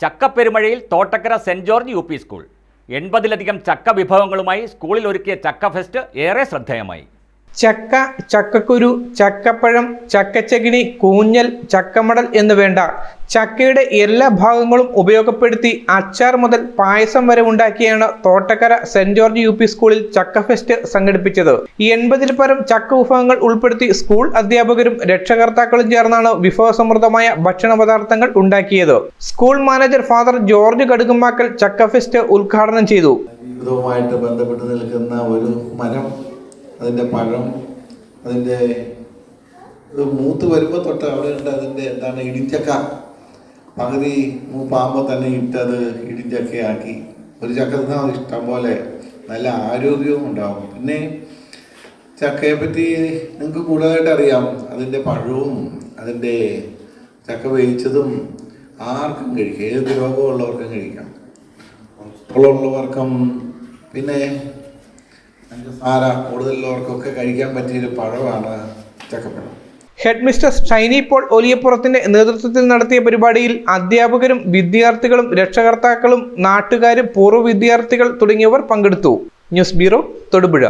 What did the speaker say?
ചക്കപ്പെരുമഴയിൽ Thottakkara saint George U P school 80-ലധികം ചക്ക വിഭവങ്ങളുമായി സ്കൂളിൽ ഒരുക്കിയ ചക്ക ഫെസ്റ്റ് ഏറെ ശ്രദ്ധേയമായി. ചക്ക, ചക്കക്കുരു, ചക്കപ്പഴം, ചക്കച്ചകിണി, കൂഞ്ഞൽ, ചക്കമടൽ എന്ന് വേണ്ട ചക്കയുടെ എല്ലാ ഭാഗങ്ങളും ഉപയോഗപ്പെടുത്തി അച്ചാർ മുതൽ പായസം വരെ ഉണ്ടാക്കിയാണ് Thottakkara saint George U P സ്കൂളിൽ ചക്ക ഫെസ്റ്റ് സംഘടിപ്പിച്ചത്. 80-ൽ പരം ചക്ക വിഭവങ്ങൾ ഉൾപ്പെടുത്തി സ്കൂൾ അധ്യാപകരും രക്ഷകർത്താക്കളും ചേർന്നാണ് വിഭവസമൃദ്ധമായ ഭക്ഷണ പദാർത്ഥങ്ങൾ ഉണ്ടാക്കിയത്. സ്കൂൾ മാനേജർ ഫാദർ ജോർജ് കടുകുമാക്കൽ ചക്ക ഫെസ്റ്റ് ഉദ്ഘാടനം ചെയ്തു. ജീവിതവുമായിട്ട് ബന്ധപ്പെട്ട് നിൽക്കുന്ന ഒരു മരം, അതിൻ്റെ പഴം, അതിൻ്റെ മൂത്ത് വരുമ്പോൾ തൊട്ട് അവിടെ ഉണ്ട് അതിൻ്റെ ഇടിഞ്ചക്ക. പകുതി മൂപ്പാകുമ്പോൾ തന്നെ ഇട്ടത് ഇടിഞ്ചക്കയാക്കി ഒരു ചക്ക തിന്നാൽ ഇഷ്ടം പോലെ നല്ല ആരോഗ്യവും ഉണ്ടാവും. പിന്നെ ചക്കയെ പറ്റി നിങ്ങൾക്ക് കൂടുതലായിട്ട് അറിയാം. അതിൻ്റെ പഴവും അതിൻ്റെ ചക്ക വേവിച്ചതും ആർക്കും കഴിക്കാം, ഏത് രോഗമുള്ളവർക്കും കഴിക്കാം, ഉള്ളവർക്കും പിന്നെ സാര കൂടുതലുള്ളവർക്കൊക്കെ കഴിക്കാൻ പറ്റിയൊരു പഴമാണ് ചക്കപ്പഴം. ഹെഡ് മിസ്റ്റർ ഷൈനി പോൾ ഒലിയപ്പുറത്തിന്റെ നേതൃത്വത്തിൽ നടത്തിയ പരിപാടിയിൽ അധ്യാപകരും വിദ്യാർത്ഥികളും രക്ഷകർത്താക്കളും നാട്ടുകാരും പൂർവ്വ വിദ്യാർത്ഥികൾ തുടങ്ങിയവർ പങ്കെടുത്തു. News bureau, Thodupuzha.